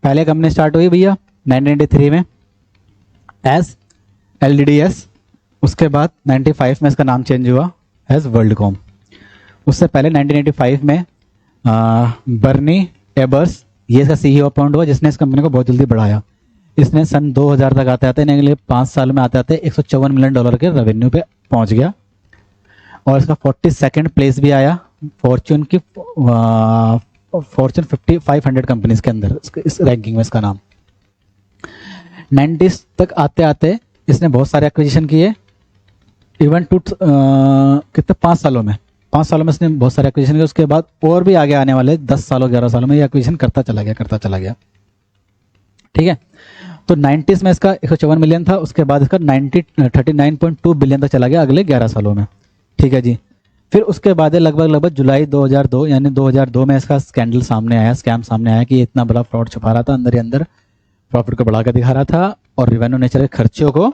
पहले company start हुई भैया 1993 में एज LDDS, उसके बाद 95 में इसका नाम चेंज हुआ एज वर्ल्डकॉम। उससे पहले 1985 में बर्नी एबर्स ये इसका CEO अपॉइंट हुआ, जिसने इस कंपनी को बहुत जल्दी बढ़ाया। इसने सन 2000 तक आते आते अगले 5 साल में आते आते $154 मिलियन के रेवेन्यू पे पहुंच गया, और इसका 42nd प्लेस भी आया फॉर्च्यून की फॉर्च्यून 500 कंपनीज के अंदर इस रैंकिंग में इसका नाम। 90s तक आते आते इसने बहुत सारे एक्विजिशन किए, इवन टू कितने 5 सालों में इसने बहुत सारे एक्विजिशन किए। उसके बाद और भी आगे आने वाले 10 सालों 11 सालों में ये एक्विजिशन करता चला गया। ठीक है, तो 90s में इसका 154 मिलियन था, उसके बाद इसका 39.2 बिलियन तक चला गया अगले 11 सालों में। ठीक है जी, फिर उसके बाद लगभग जुलाई 2002 यानी 2002 में इसका स्कैंडल सामने आया, स्कैम सामने आया कि ये इतना बड़ा फ्रॉड छुपा रहा था, अंदर ही अंदर प्रॉफिट को बढ़ाकर दिखा रहा था और रेवेन्यू नेचर के खर्चों को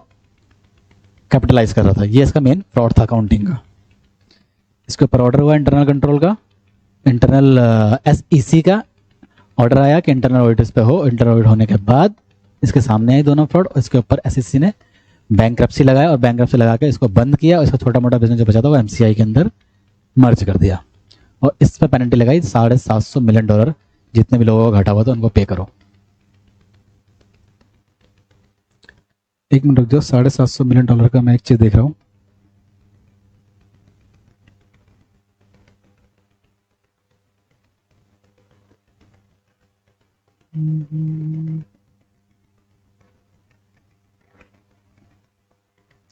कैपिटलाइज कर रहा था। ये इसका मेन फ्रॉड था अकाउंटिंग का। इसके ऊपर ऑर्डर हुआ इंटरनल कंट्रोल का, इंटरनल SEC का ऑर्डर आया कि इंटरनल ऑडिटर्स पे हो। इंटरनल ऑडिट होने के बाद इसके सामने आई दोनों फ्रॉड, और इसके ऊपर SEC ने बैंक्रप्सी लगाया और बैंक्रप्सी लगा के इसको बंद किया, और इसका छोटा मोटा बिजनेस जो बचा था वो MCI के अंदर मर्ज कर दिया, और इस पर पेनल्टी लगाई $750 मिलियन। जितने भी लोगों का घाटा हुआ था उनको पे करो। एक मिनट रुक जाओ, $750 मिलियन का मैं एक चीज देख रहा हूं।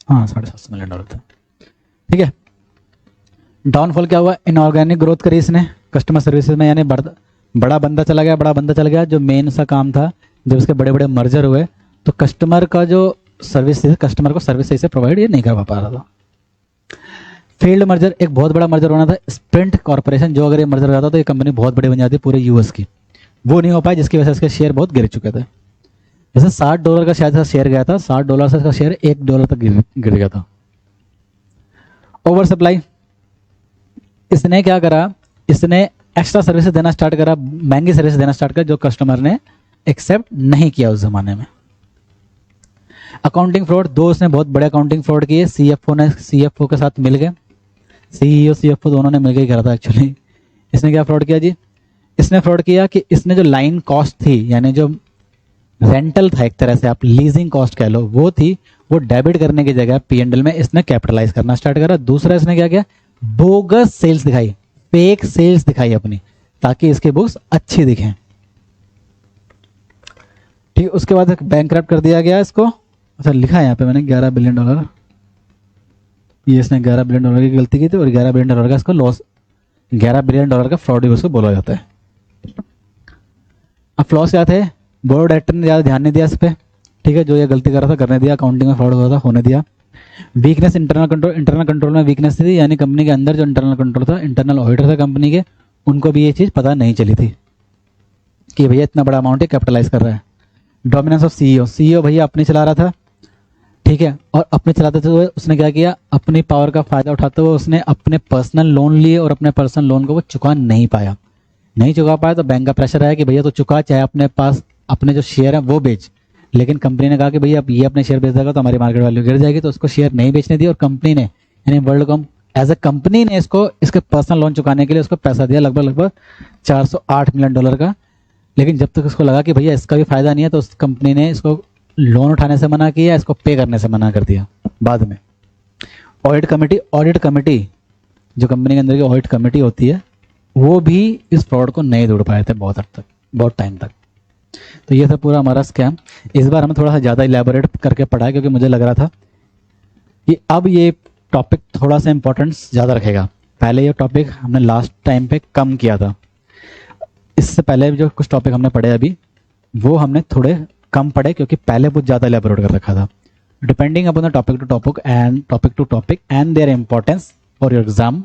हाँ, $750 मिलियन था। ठीक है, डाउनफॉल क्या हुआ? इनऑर्गेनिक ग्रोथ करी इसने कस्टमर सर्विसेज में, यानी बड़ा बंदा चला गया। जो मेन सा काम था, जब इसके बड़े बड़े मर्जर हुए तो कस्टमर का जो सर्विस थी, कस्टमर को सर्विस सही से प्रोवाइड ये नहीं कर पा रहा था। फील्ड मर्जर, एक बहुत बड़ा मर्जर होना था, स्प्रिंट कॉर्पोरेशन, जो अगर ये मर्जर हो जाता तो ये कंपनी बहुत बड़ी बन जाती पूरे US की। वो नहीं हो पाया, जिसकी वजह से इसके शेयर बहुत गिर चुके थे। जैसे $60 का शायद शेयर गया था, $60 से इसका शेयर $1 तक गिर गया था। ओवर सप्लाई, इसने क्या करा, इसने एक्स्ट्रा सर्विस देना स्टार्ट करा, महंगी सर्विस देना स्टार्ट करा, जो कस्टमर ने एक्सेप्ट नहीं किया उस जमाने में। अकाउंटिंग फ्रॉड, दो उसने बहुत बड़े अकाउंटिंग फ्रॉड किए। CFO के साथ मिल गए, CEO CFO दोनों ने मिलकर ही करा था एक्चुअली। इसने क्या फ्रॉड किया जी? इसने फ्रॉड किया कि इसने जो लाइन कॉस्ट थी, यानी जो रेंटल था, एक तरह से आप लीजिंग कॉस्ट कह लो, वो थी, वो डेबिट करने की जगह P&L में इसने कैपिटलाइज करना स्टार्ट करा। दूसरा इसने क्या किया, बोगस सेल्स दिखाई, फेक सेल्स दिखाई अपनी, ताकि इसके बुक्स अच्छी दिखें। ठीक, उसके बाद बैंकरप्ट कर दिया गया इसको। अच्छा, लिखा है यहाँ पे मैंने $11 बिलियन। ये इसने $11 बिलियन की गलती की थी, और $11 बिलियन का इसको लॉस, $11 बिलियन का फ्रॉड उसको बोला जाता है। अब फ्लॉस क्या थे? बोर्ड डायरेक्टर ने ज़्यादा ध्यान नहीं दिया इस पर। ठीक है, जो ये गलती कर रहा था करने दिया, अकाउंटिंग में फ्रॉड हो रहा था होने दिया। वीकनेस इंटरनल कंट्रोल में वीकनेस थी, यानी कंपनी के अंदर जो इंटरनल कंट्रोल था, इंटरनल ऑडिटर था कंपनी के, उनको भी ये चीज़ पता नहीं चली थी कि भैया इतना बड़ा अमाउंट कैपिटलाइज कर रहा है। डोमिनेंस ऑफ CEO भैया अपने चला रहा था। ठीक है, और अपने चलाते हुए उसने क्या किया, अपनी पावर का फायदा उठाते हुए उसने अपने पर्सनल लोन लिए, और अपने पर्सनल लोन को वो चुका नहीं पाया तो बैंक का प्रेशर आया कि भैया तो चुका, चाहे अपने पास अपने जो शेयर है वो बेच। लेकिन कंपनी ने कहा कि भैया अब ये अपने शेयर बेच देगा तो हमारी मार्केट वैल्यू गिर जाएगी, तो उसको शेयर नहीं बेचने दिया। और कंपनी ने, यानी वर्ल्डकॉम एज ए कंपनी ने इसको इसके पर्सनल लोन चुकाने के लिए उसको पैसा दिया, लगभग $408 मिलियन का। लेकिन जब तक उसको लगा कि भैया इसका भी फायदा नहीं है, तो उस कंपनी ने इसको लोन उठाने से मना किया, इसको पे करने से मना कर दिया। बाद में ऑडिट कमेटी जो कंपनी के अंदर की ऑडिट कमेटी होती है, वो भी इस फ्रॉड को नहीं ढूंढ पाए थे बहुत टाइम तक। तो ये था पूरा हमारा स्कैम। इस बार हमें थोड़ा सा ज़्यादा इलेबोरेट करके पढ़ा, क्योंकि मुझे लग रहा था कि अब ये टॉपिक थोड़ा सा इंपॉर्टेंस ज़्यादा रखेगा। पहले ये टॉपिक हमने लास्ट टाइम पे कम किया था, इससे पहले जो कुछ टॉपिक हमने पढ़े अभी, वो हमने थोड़े कम पढ़े, क्योंकि पहले बहुत ज़्यादा इलेबोरेट कर रखा था। Depending upon the topic to topic and their importance for your exam,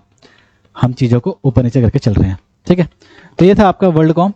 हम चीज़ों को ऊपर नीचे करके चल रहे हैं। ठीक है, तो ये था आपका वर्ल्डकॉम।